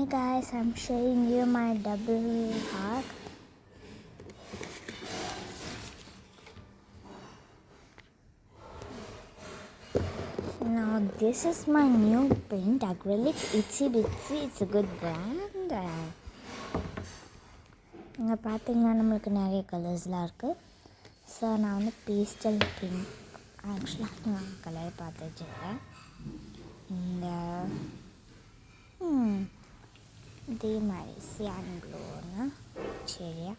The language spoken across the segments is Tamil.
Hey guys, I'm showing you my double heart. Now this is my new paint, acrylic Itsy Bitsy. It's a good brand. இங்கே பார்த்தீங்கன்னா நம்மளுக்கு நிறைய கலர்ஸ்லாம் இருக்குது. ஸோ நான் வந்து பேஸ்டல் பிங்க் ஆக்சுவலாக நான் கலர் பார்த்து வச்சுருக்கேன். இந்த இதே மாதிரி சியான் ப்ளூ ஒன்று சரியா.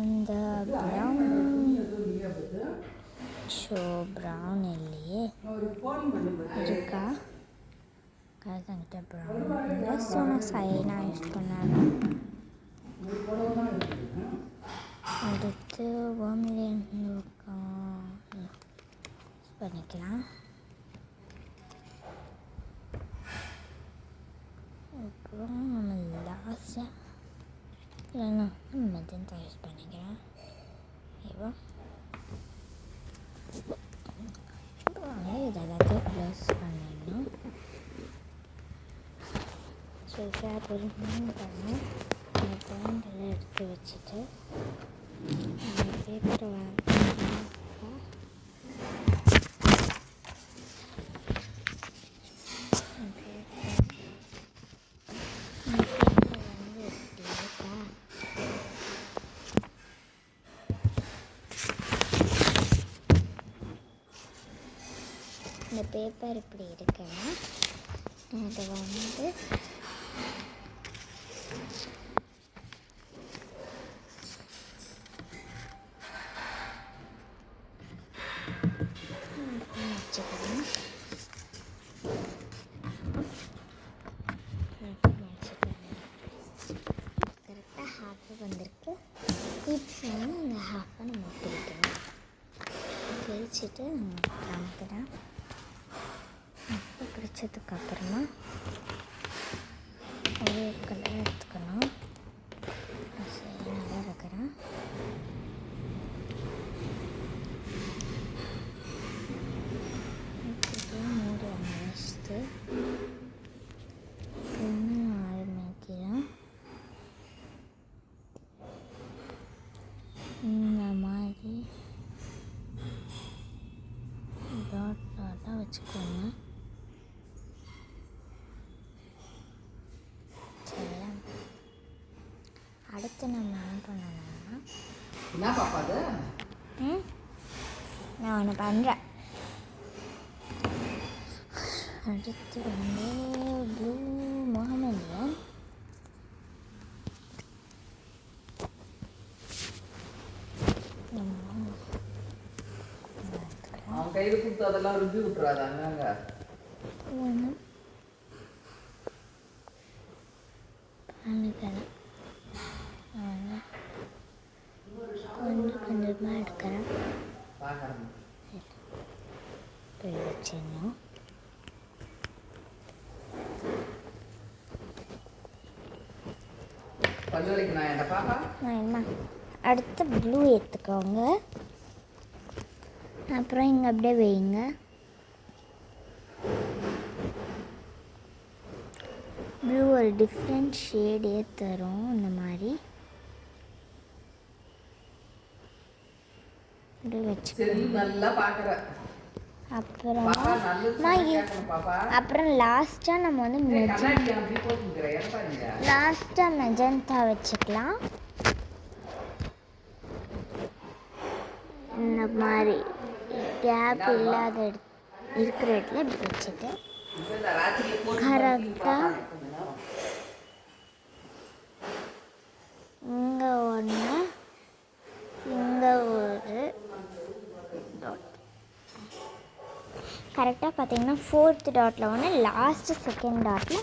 இந்த ப்ரௌன் ப்ரௌன் இல்லையே இருக்கா கரெக்டாகிட்ட ப்ரௌன் ஸோ நான் சைனாக யூஸ் பண்ணேன். அடுத்து வர்மிலியன் யூஸ் பண்ணிக்கலாம். அப்புறம் நம்ம லாஸ்ட்டாக இல்லைண்ணா மெஜந்தா யூஸ் பண்ணிக்கிறேன். ஓகேவா, அப்புறம் இது எல்லாத்தையும் க்ளோஸ் பண்ணிடணும். ஸோ பொறுமையாக பண்ணி அந்த பாயிண்டெல்லாம் எடுத்து வச்சுட்டு அந்த பேப்பரை இந்த பேப்பர் இப்படி இருக்குன்னா அதை வந்து வச்சுக்கலாம். கரெக்டாக ஹாஃபு வந்திருக்கு. இப்போ இந்த ஹாஃபை நம்ம பிரிக்கணும். பிரிச்சுட்டு நம்ம காமிக்கிறேன். இப்போ பிரித்ததுக்கப்புறமா ஒரே கலர் எடுத்துக்கணும். சரி, நல்லா இருக்கிறேன். மூடி வச்சுட்டு ஆரம்பிக்கிறேன். இந்த மாதிரி டாட்டாக வச்சுக்கோங்க. சரியா, அடுத்து நம்ம என்ன பண்ணணும்னா நான் ஒன்று பண்ணுறேன். அடுத்து வந்து ப்ளூ மொஹமெடியன் கையில் கொடுத்து அதெல்லாம் ருபி விட்டுறாதாங்க. கொஞ்சம் கொஞ்சமாக எடுக்கிறேன். போய் வச்சிடணும். அடுத்து ப்ளூ எடுத்துக்கோங்க. அப்புறம் இங்கே அப்படியே வைங்க. ப்ளூ ஒரு டிஃப்ரெண்ட் ஷேடே தரும். இந்த மாதிரி அப்படியே வச்சுக்கோங்க. அப்புறம் லாஸ்ட்டாக நம்ம வந்து மெஜந்தா வச்சுக்கலாம். இந்த மாதிரி கேப் இல்லாத இருக்கிற இடத்துல இப்படி வச்சுட்டு கரெக்டாக இங்கே ஒன்று இங்கே ஒரு டாட் கரெக்டாக பார்த்தீங்கன்னா ஃபோர்த்து டாட்டில் ஒன்று லாஸ்ட்டு செகண்ட் டாட்டில்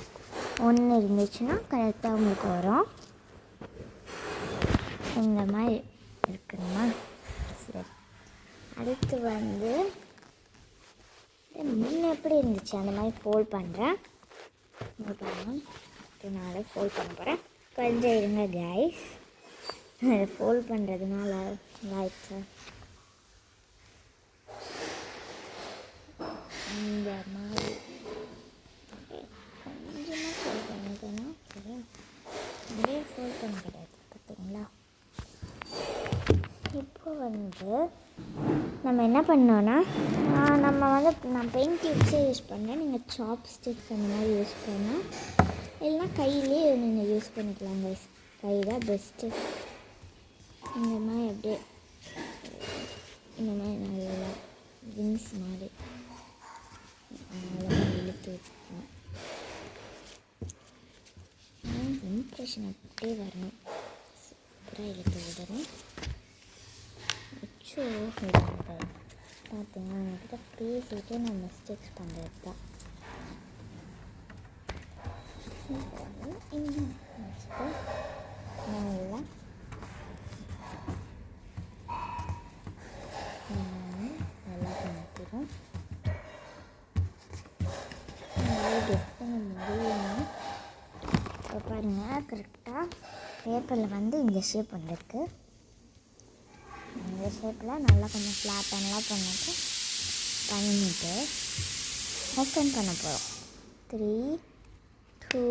ஒன்று இருந்துச்சுன்னா கரெக்டாக உங்களுக்கு வரும். இந்த மாதிரி இருக்குங்கம்மா. சரி, அடுத்து வந்து முன்ன எப்படி இருந்துச்சு அந்த மாதிரி ஃபோல்ட் பண்ணுறேன். இங்கே பாருங்கள், இதனால் ஃபோல்ட் பண்ண போகிறேன். கொஞ்சம் இருங்க கைஸ், ஃபோல்ட் பண்ணுறதுனால லைட்ஸு இந்த மாதிரி பண்ணிவிட்டு நம்ம என்ன பண்ணோன்னா நான் பெயிண்ட் டியூப்ஸே யூஸ் பண்ணேன். நீங்கள் சாப்ஸ்டிக்ஸ் அந்த மாதிரி யூஸ் பண்ணால் இல்லைன்னா கையிலே நீங்கள் யூஸ் பண்ணிக்கலாம் கைஸ். கை தான் பெஸ்ட்டு. இந்த மாதிரி அப்படியே இந்த மாதிரி நல்லா விங்ஸ் மாதிரி அவ்வளோதான் இழுத்து வச்சுக்கணும். இம்ப்ரெஷன் அப்படியே வரணும். சூப்பராக இழுத்து விடணும். வச்சோ பார்த்தீங்கன்னா அவங்கக்கிட்ட பேசிட்டு நான் மிஸ்டேக்ஸ் பண்ணுறது தான். இன்னும் நல்லா நல்லா பண்ணிக்கிறோம். கெட் பண்ண முடியும். இப்போ பாருங்கள் கரெக்டாக பேப்பரில் வந்து இந்த ஷேப் வந்துருக்கு. இந்த ஷேப்பில் நல்லா கொஞ்சம் ஃப்ளாட்டன்லாம் பண்ணிட்டு ஓப்பன் பண்ண போகிறோம். 3, 2,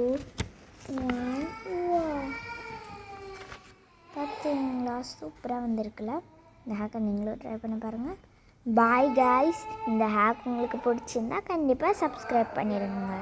1. பார்த்தீங்களா சூப்பராக வந்திருக்குல்ல. இந்த ஹேக்கை நீங்களும் ட்ரை பண்ண பாருங்கள். Bye guys. இந்த ஹேக் உங்களுக்கு பிடிச்சிருந்தா கண்டிப்பாக சப்ஸ்கிரைப் பண்ணிடுங்க.